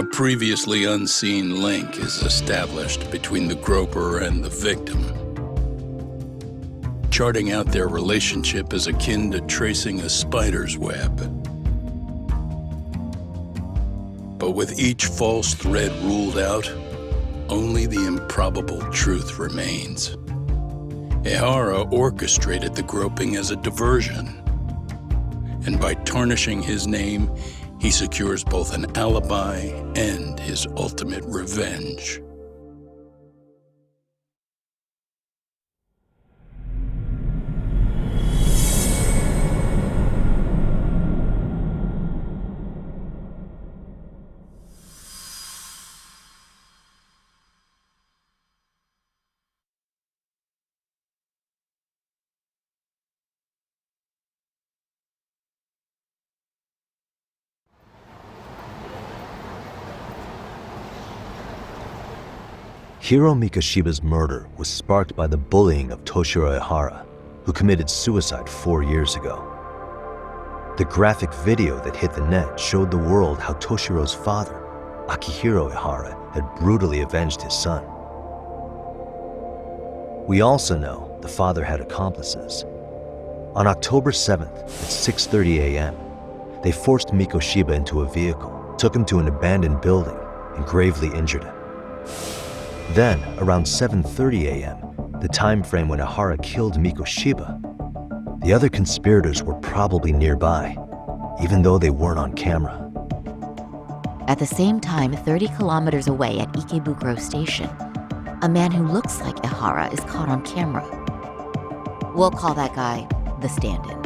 A previously unseen link is established between the groper and the victim. Charting out their relationship is akin to tracing a spider's web. But with each false thread ruled out, only the improbable truth remains. Ehara orchestrated the groping as a diversion, and by tarnishing his name, he secures both an alibi and his ultimate revenge. Hiro Mikoshiba's murder was sparked by the bullying of Toshiro Ehara, who committed suicide 4 years ago. The graphic video that hit the net showed the world how Toshiro's father, Akihiro Ehara, had brutally avenged his son. We also know the father had accomplices. On October 7th at 6:30 a.m., they forced Mikoshiba into a vehicle, took him to an abandoned building, and gravely injured him. Then, around 7:30 a.m., the time frame when Ehara killed Mikoshiba, the other conspirators were probably nearby, even though they weren't on camera. At the same time, 30 kilometers away at Ikebukuro Station, a man who looks like Ehara is caught on camera. We'll call that guy the stand-in.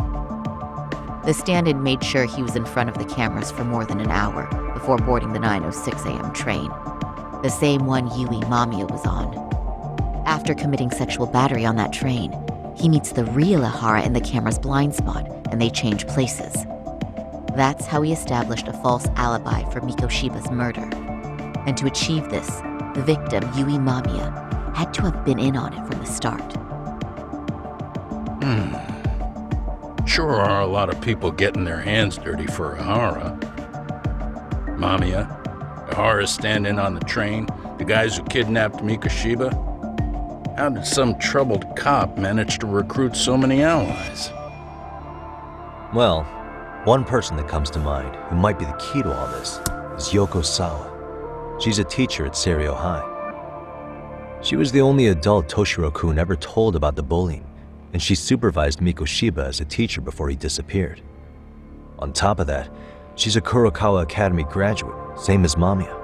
The stand-in made sure he was in front of the cameras for more than an hour before boarding the 9:06 a.m. train, the same one Yui Mamiya was on. After committing sexual battery on that train, he meets the real Ehara in the camera's blind spot, and they change places. That's how he established a false alibi for Mikoshiba's murder. And to achieve this, the victim, Yui Mamiya, had to have been in on it from the start. Sure are a lot of people getting their hands dirty for Ehara. Mamiya, Ehara's stand-in on the train, the guys who kidnapped Mikoshiba. How did some troubled cop manage to recruit so many allies? Well, one person that comes to mind who might be the key to all this is Yoko Sawa. She's a teacher at Seiryo High. She was the only adult Toshiro-kun ever told about the bullying, and she supervised Mikoshiba as a teacher before he disappeared. On top of that, she's a Kurokawa Academy graduate, same as Mamiya.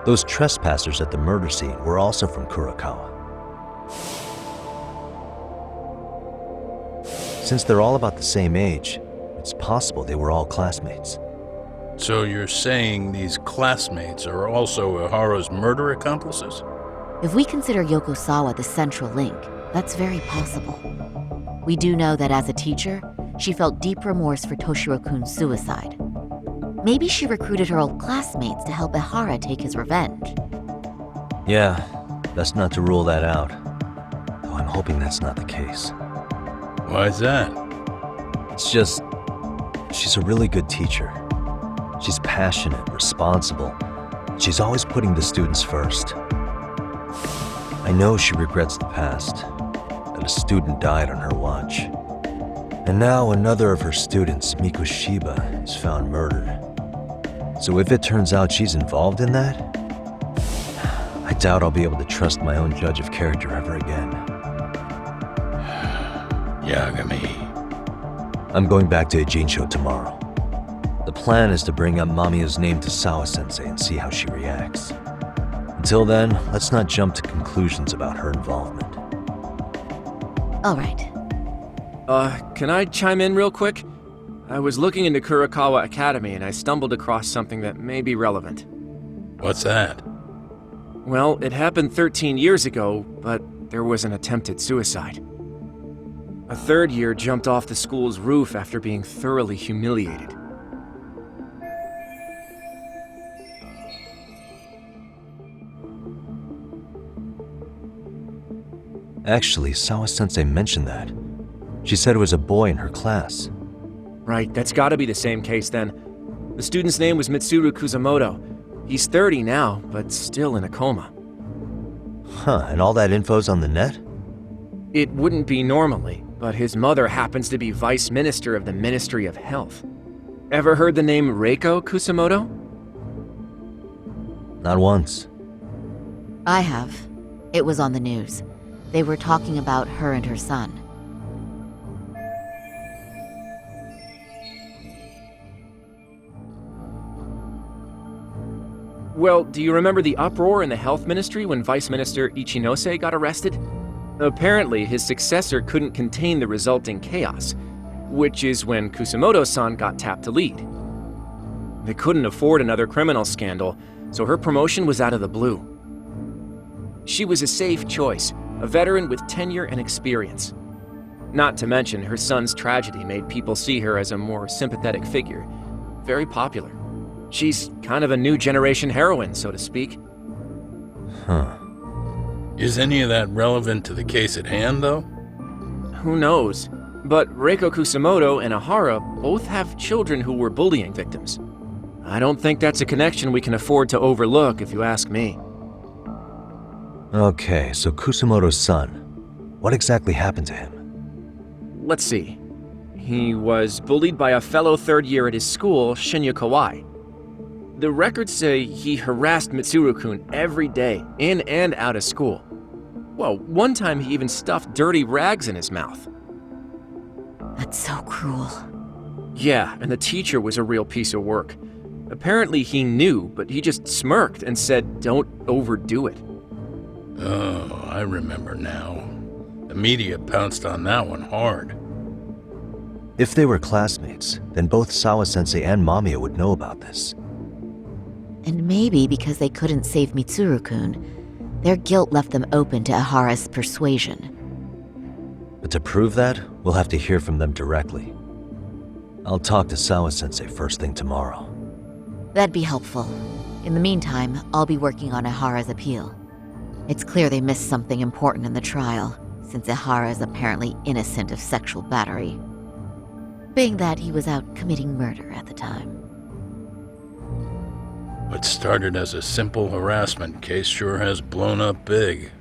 Those trespassers at the murder scene were also from Kurokawa. Since they're all about the same age, it's possible they were all classmates. So you're saying these classmates are also Ehara's murder accomplices? If we consider Yoko Sawa the central link, that's very possible. We do know that as a teacher, she felt deep remorse for Toshiro-kun's suicide. Maybe she recruited her old classmates to help Ehara take his revenge. Yeah, best not to rule that out. Though I'm hoping that's not the case. Why's that? It's just, she's a really good teacher. She's passionate, responsible. She's always putting the students first. I know she regrets the past, that a student died on her watch. And now another of her students, Mikoshiba, is found murdered. So if it turns out she's involved in that, I doubt I'll be able to trust my own judge of character ever again. Yagami. I'm going back to Ijincho tomorrow. The plan is to bring up Mamiya's name to Sawa-sensei and see how she reacts. Until then, let's not jump to conclusions about her involvement. All right. Can I chime in real quick? I was looking into Kurokawa Academy and I stumbled across something that may be relevant. What's that? Well, it happened 13 years ago, but there was an attempted suicide. A third year jumped off the school's roof after being thoroughly humiliated. Actually, Sawa-sensei mentioned that. She said it was a boy in her class. Right, that's gotta be the same case then. The student's name was Mitsuru Kusamoto. He's 30 now, but still in a coma. Huh, and all that info's on the net? It wouldn't be normally, but his mother happens to be Vice Minister of the Ministry of Health. Ever heard the name Reiko Kusamoto? Not once. I have. It was on the news. They were talking about her and her son. Well, do you remember the uproar in the health ministry when Vice Minister Ichinose got arrested? Apparently, his successor couldn't contain the resulting chaos, which is when Kusamoto-san got tapped to lead. They couldn't afford another criminal scandal, so her promotion was out of the blue. She was a safe choice, a veteran with tenure and experience. Not to mention, her son's tragedy made people see her as a more sympathetic figure, very popular. She's kind of a new generation heroine, so to speak. Huh. Is any of that relevant to the case at hand, though? Who knows? But Reiko Kusamoto and Ahara both have children who were bullying victims. I don't think that's a connection we can afford to overlook, if you ask me. Okay, so Kusamoto's son. What exactly happened to him? Let's see. He was bullied by a fellow third year at his school, Shinya Kawai. The records say he harassed Mitsuru-kun every day, in and out of school. Well, one time he even stuffed dirty rags in his mouth. That's so cruel. Yeah, and the teacher was a real piece of work. Apparently he knew, but he just smirked and said, "Don't overdo it." Oh, I remember now. The media pounced on that one hard. If they were classmates, then both Sawa-sensei and Mamiya would know about this. And maybe because they couldn't save Mitsuru-kun, their guilt left them open to Ahara's persuasion. But to prove that, we'll have to hear from them directly. I'll talk to Sawa-sensei first thing tomorrow. That'd be helpful. In the meantime, I'll be working on Ahara's appeal. It's clear they missed something important in the trial, since Ahara is apparently innocent of sexual battery, being that he was out committing murder at the time. What started as a simple harassment case sure has blown up big.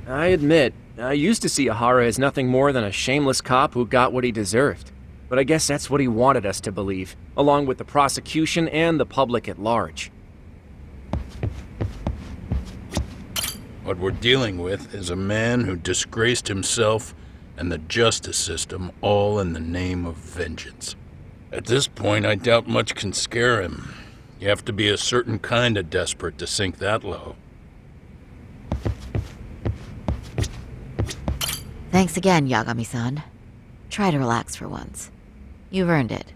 I admit, I used to see Ahara as nothing more than a shameless cop who got what he deserved. But I guess that's what he wanted us to believe, along with the prosecution and the public at large. What we're dealing with is a man who disgraced himself and the justice system, all in the name of vengeance. At this point, I doubt much can scare him. You have to be a certain kind of desperate to sink that low. Thanks again, Yagami-san. Try to relax for once. You've earned it.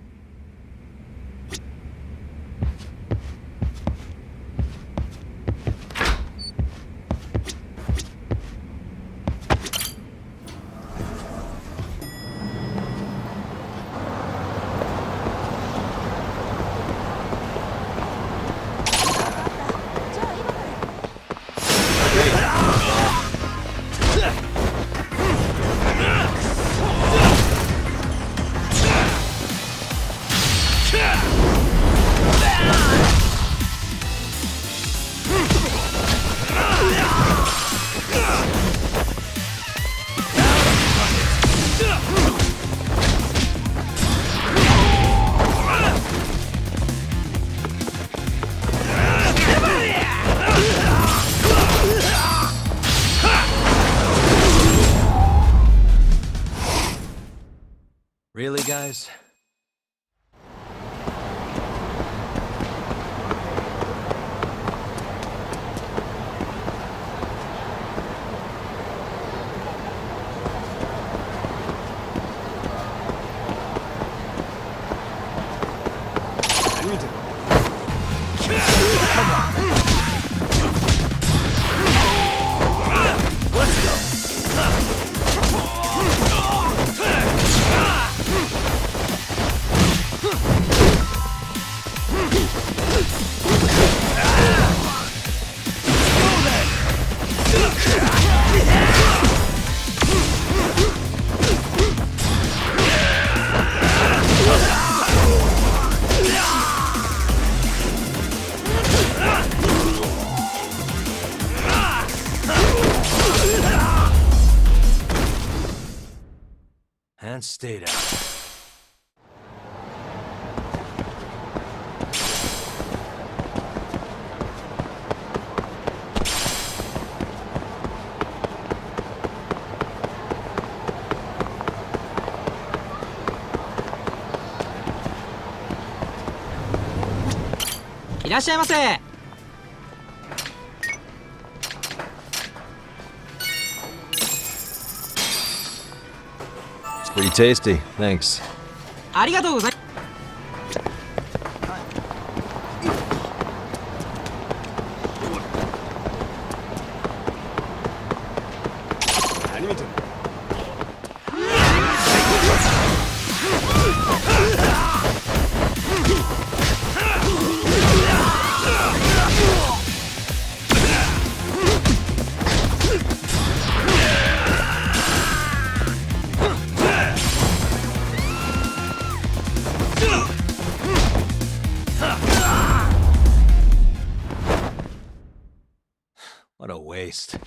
Really, guys? and stayed out. It's pretty tasty, thanks. ありがとうございWhat a waste.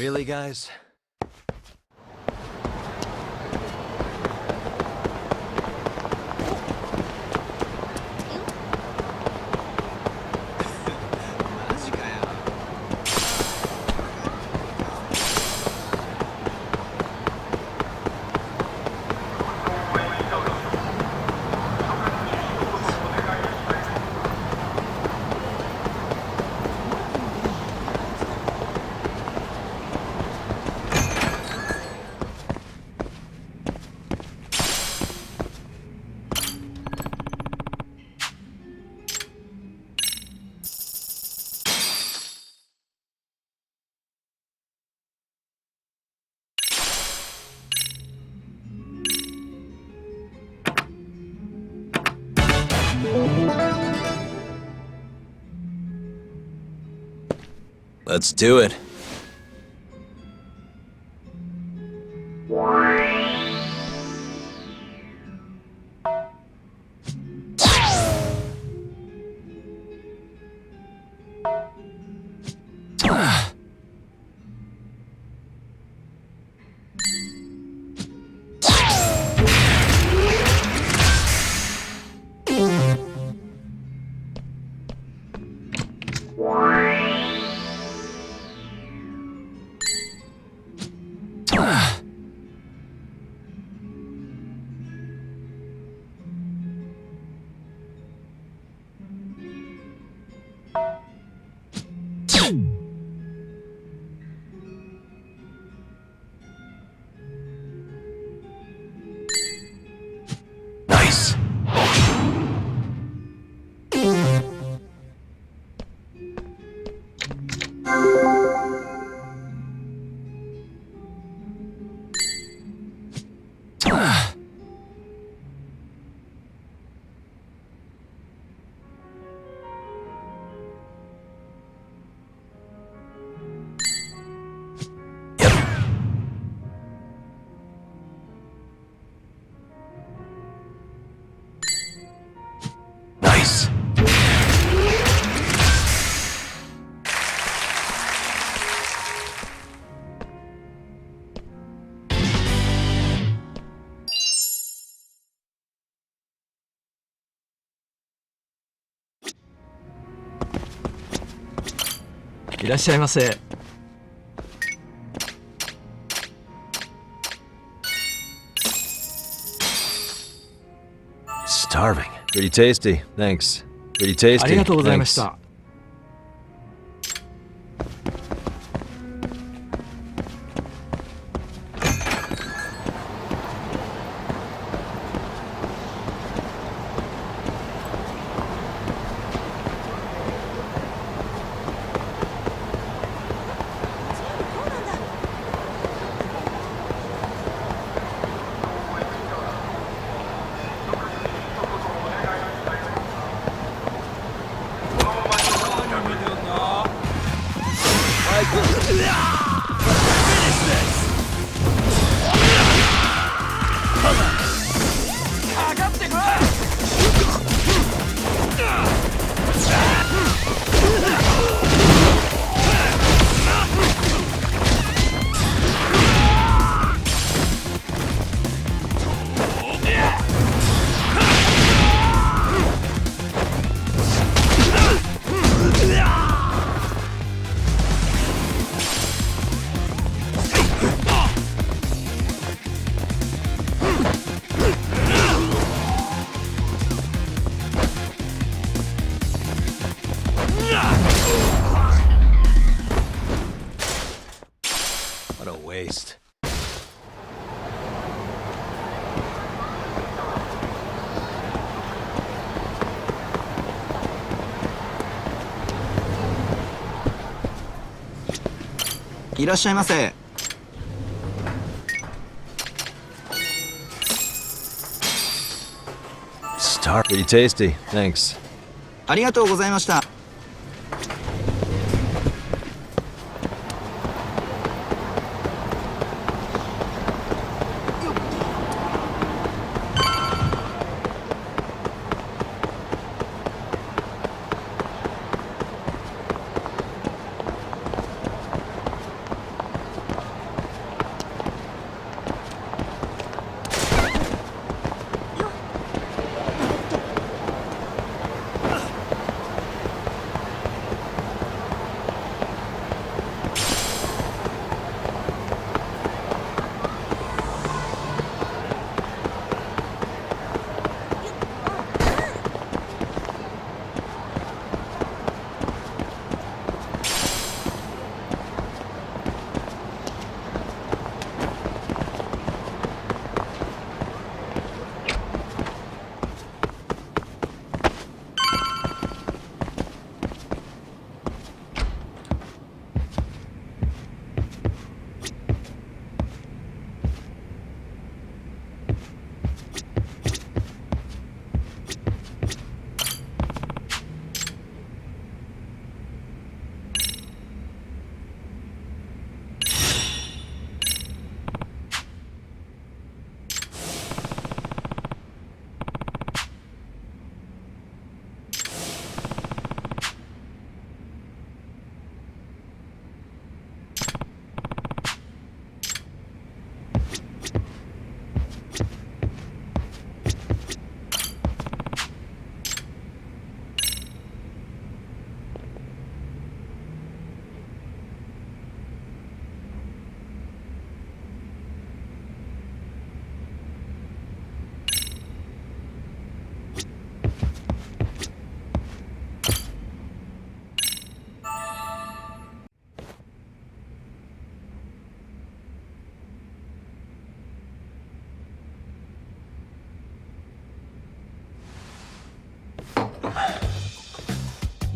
Really, guys? Let's do it. Nice. いらっしゃいませ。 Starving. Pretty tasty. Thanks. Pretty tasty. ありがとうございまし Thanks. た。What a waste. いらっしゃいませ。 Star. Pretty tasty. Thanks. ありがとうございました。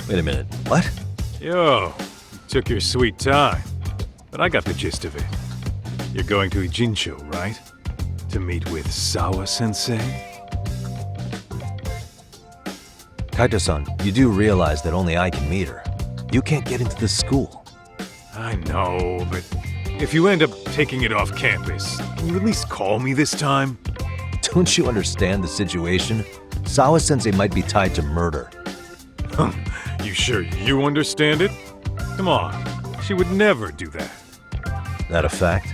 Wait a minute. What? Yo, you took your sweet time. But I got the gist of it. You're going to Ijincho, right? To meet with Sawa-sensei? Kaito-san, you do realize that only I can meet her. You can't get into the school. I know, but if you end up taking it off campus, can you at least call me this time? Don't you understand the situation? Sawa-sensei might be tied to murder. You sure you understand it? Come on, she would never do that. That a fact?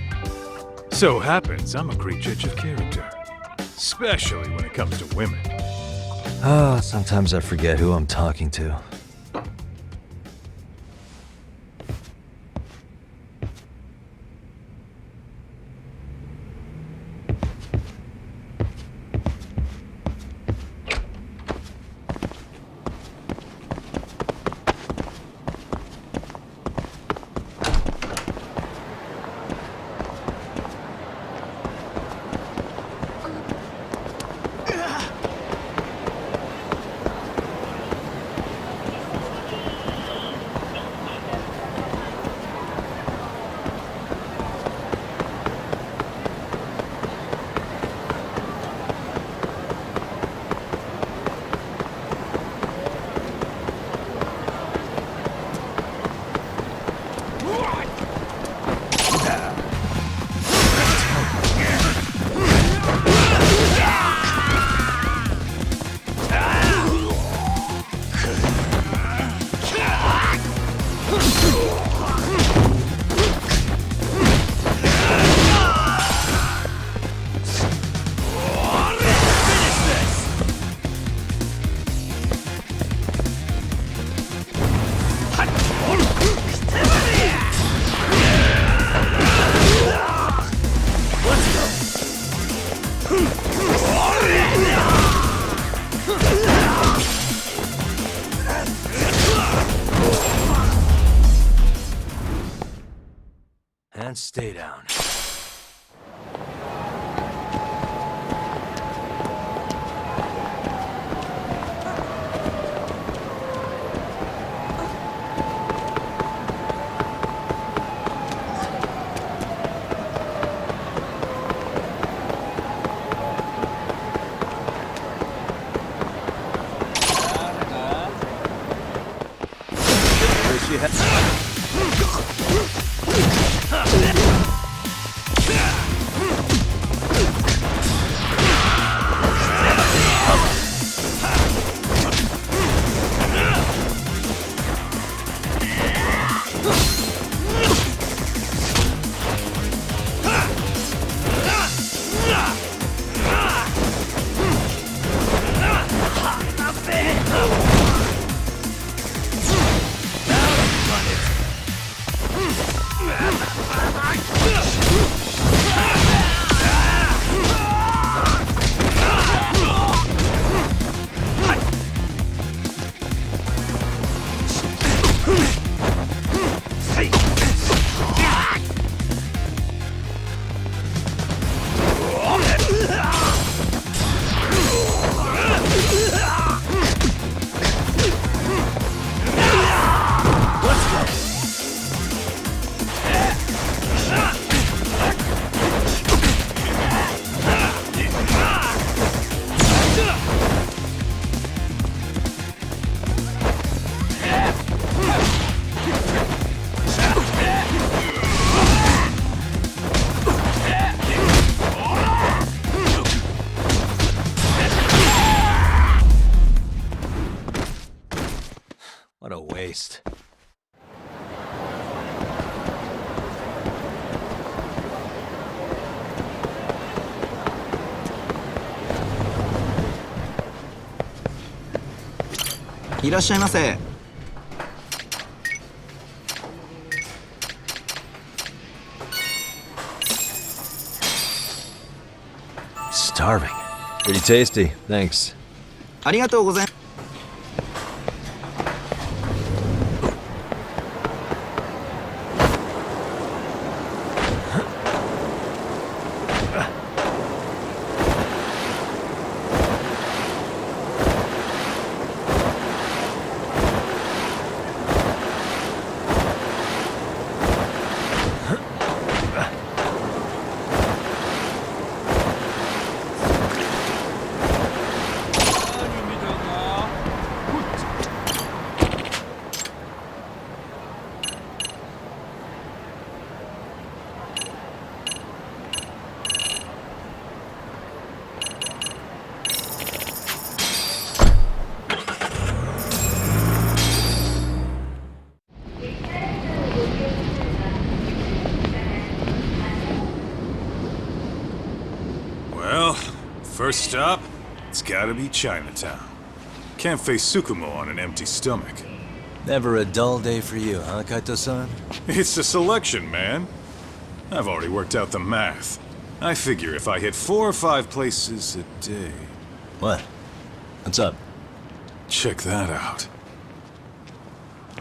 So happens I'm a great judge of character. Especially when it comes to women. Sometimes I forget who I'm talking to. And stay down. What a waste.いらっしゃいませ。 Starving. Pretty tasty, thanks. ありがとうございます。 Well, first stop, it's gotta be Chinatown. Can't face Tsukumo on an empty stomach. Never a dull day for you, huh, Kaito-san? It's the selection, man. I've already worked out the math. I figure if I hit 4 or 5 places a day... What? What's up? Check that out.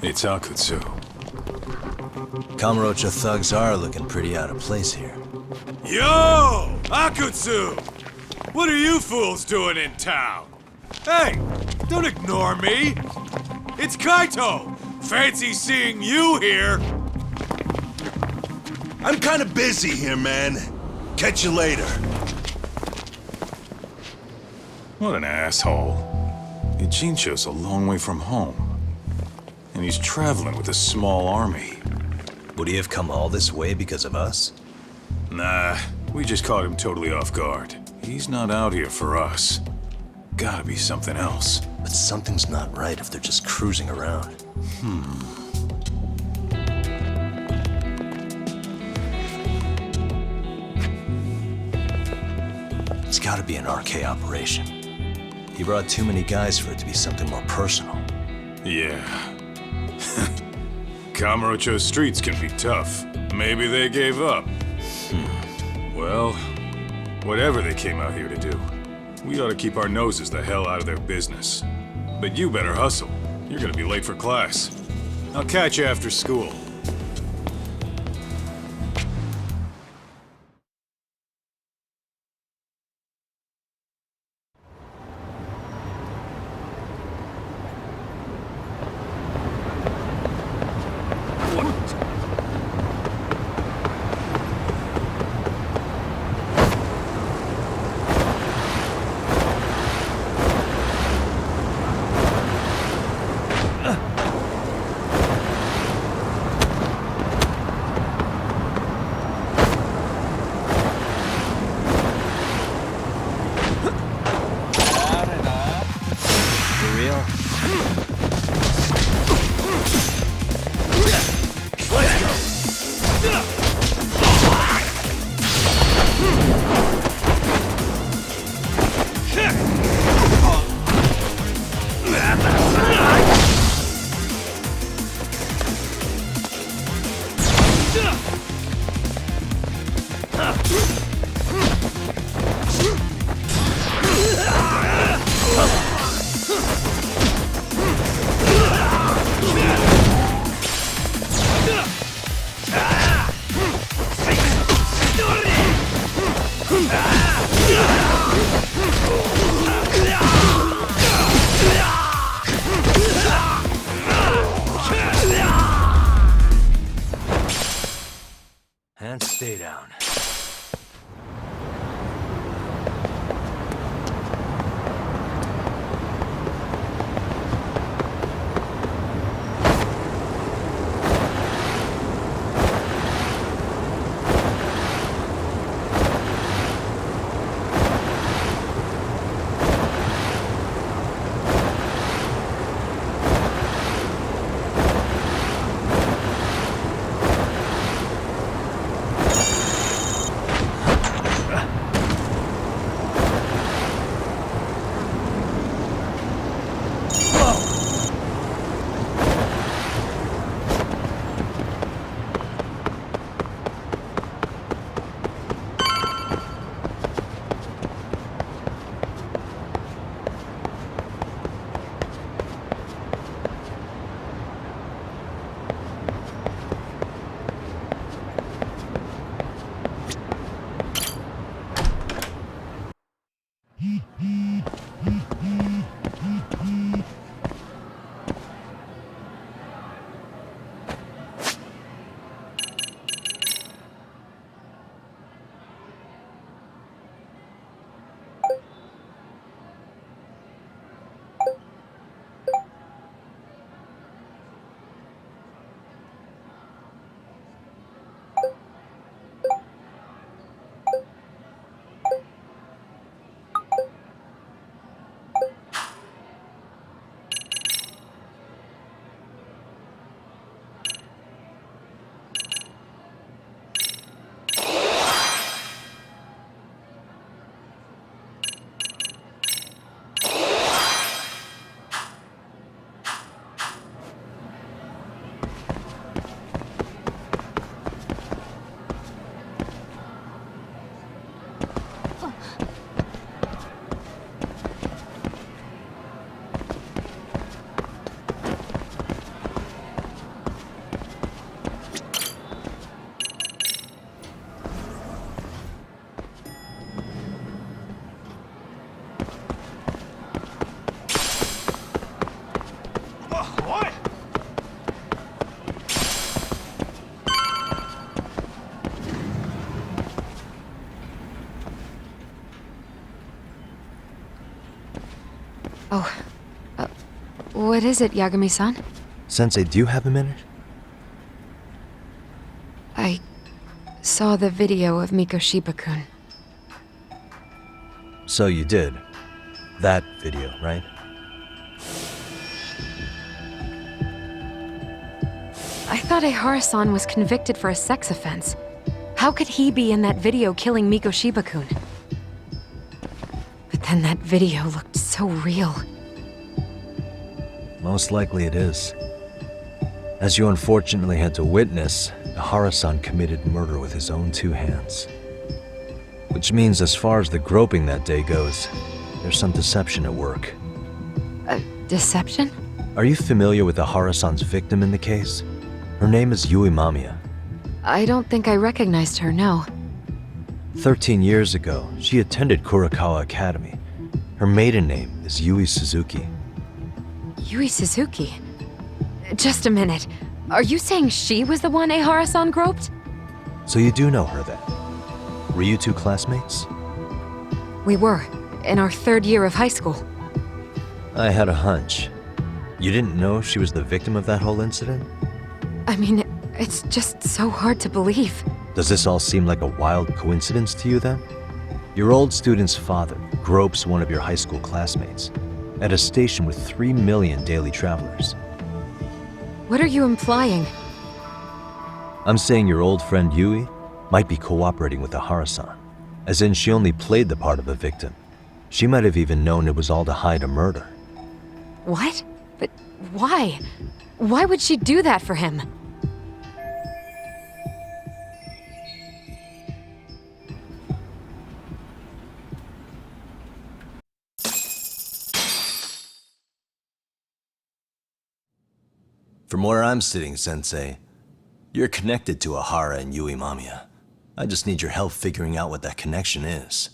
It's Akutsu. Kamurocho thugs are looking pretty out of place here. Yo! Akutsu! What are you fools doing in town? Hey! Don't ignore me! It's Kaito! Fancy seeing you here! I'm kinda busy here, man. Catch you later. What an asshole. Ijincho's a long way from home. And he's traveling with a small army. Would he have come all this way because of us? Nah, we just caught him totally off guard. He's not out here for us. Gotta be something else. But something's not right if they're just cruising around. gotta be an RK operation. He brought too many guys for it to be something more personal. Yeah. Kamurocho's streets can be tough. Maybe they gave up. Well, whatever they came out here to do, we ought to keep our noses the hell out of their business. But you better hustle. You're gonna be late for class. I'll catch you after school. For real? And stay down. What is it, Yagami-san? Sensei, do you have a minute? I saw the video of Mikoshiba-kun. So you did. That video, right? I thought Ehara-san was convicted for a sex offense. How could he be in that video killing Mikoshiba-kun? And that video looked so real. Most likely it is. As you unfortunately had to witness, Ihara-san committed murder with his own two hands. Which means as far as the groping that day goes, there's some deception at work. Deception? Are you familiar with Ihara-san's victim in the case? Her name is Yui Mamiya. I don't think I recognized her, no. 13 years ago, she attended Kurakawa Academy. Her maiden name is Yui Suzuki. Yui Suzuki? Just a minute. Are you saying she was the one Ihara-san groped? So you do know her then? Were you two classmates? We were, in our 3rd year of high school. I had a hunch. You didn't know she was the victim of that whole incident? I mean, it's just so hard to believe. Does this all seem like a wild coincidence to you then? Your old student's father gropes one of your high school classmates at a station with 3 million daily travelers. What are you implying? I'm saying your old friend Yui might be cooperating with Ihara-san, as in she only played the part of a victim. She might have even known it was all to hide a murder. What? But why? Why would she do that for him? From where I'm sitting, Sensei, you're connected to Ihara and Yui Mamiya. I just need your help figuring out what that connection is.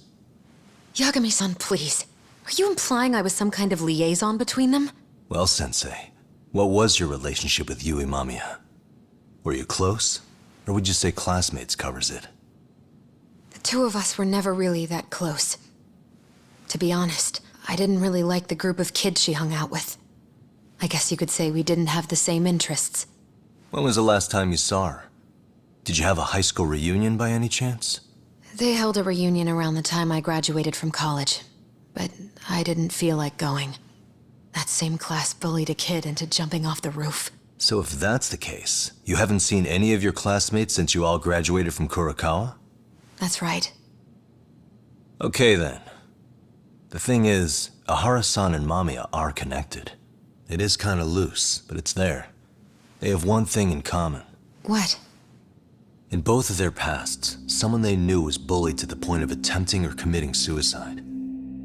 Yagami-san, please. Are you implying I was some kind of liaison between them? Well, Sensei, what was your relationship with Yui Mamiya? Were you close? Or would you say classmates covers it? The two of us were never really that close. To be honest, I didn't really like the group of kids she hung out with. I guess you could say we didn't have the same interests. When was the last time you saw her? Did you have a high school reunion by any chance? They held a reunion around the time I graduated from college, but I didn't feel like going. That same class bullied a kid into jumping off the roof. So if that's the case, you haven't seen any of your classmates since you all graduated from Kurakawa? That's right. Okay then. The thing is, Ihara-san and Mamiya are connected. It is kinda loose, but it's there. They have one thing in common. What? In both of their pasts, someone they knew was bullied to the point of attempting or committing suicide.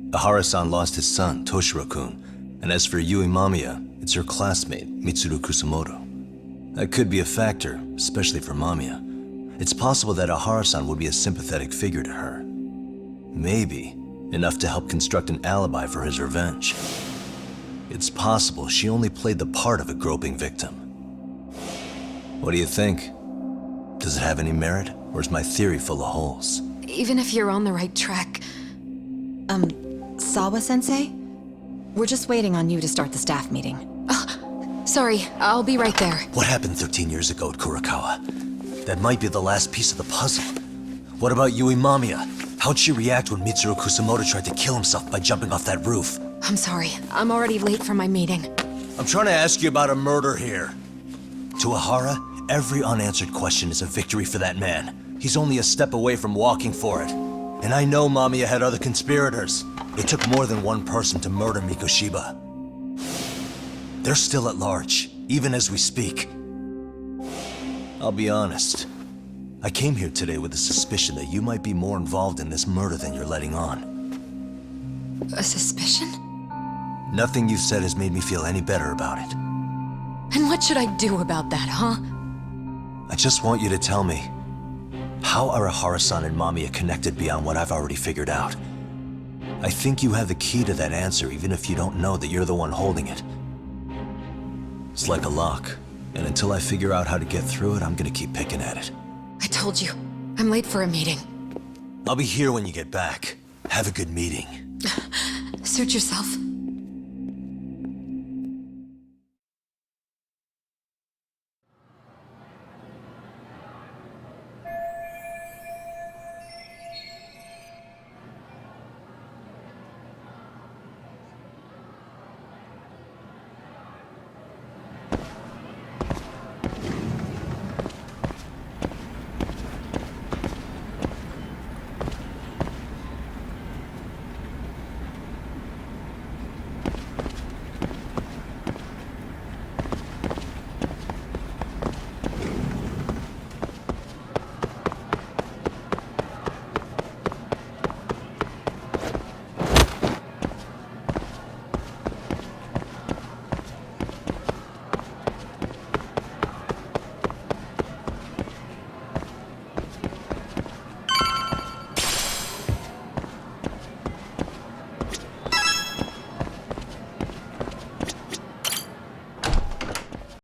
Ihara-san lost his son, Toshiro-kun, and as for Yui Mamiya, it's her classmate, Mitsuru Kusamoto. That could be a factor, especially for Mamiya. It's possible that Ihara-san would be a sympathetic figure to her. Maybe enough to help construct an alibi for his revenge. It's possible she only played the part of a groping victim. What do you think? Does it have any merit, or is my theory full of holes? Even if you're on the right track... Sawa-sensei? We're just waiting on you to start the staff meeting. Sorry, I'll be right there. What happened 13 years ago at Kurakawa? That might be the last piece of the puzzle. What about Yui Mamiya? How'd she react when Mitsuru Kusamoto tried to kill himself by jumping off that roof? I'm sorry, I'm already late for my meeting. I'm trying to ask you about a murder here. To Ihara, every unanswered question is a victory for that man. He's only a step away from walking for it. And I know Mamiya had other conspirators. It took more than one person to murder Mikoshiba. They're still at large, even as we speak. I'll be honest. I came here today with the suspicion that you might be more involved in this murder than you're letting on. A suspicion? Nothing you've said has made me feel any better about it. And what should I do about that, huh? I just want you to tell me, how are Ihara-san and Mamiya connected beyond what I've already figured out? I think you have the key to that answer even if you don't know that you're the one holding it. It's like a lock, and until I figure out how to get through it, I'm gonna keep picking at it. I told you, I'm late for a meeting. I'll be here when you get back. Have a good meeting. Suit yourself.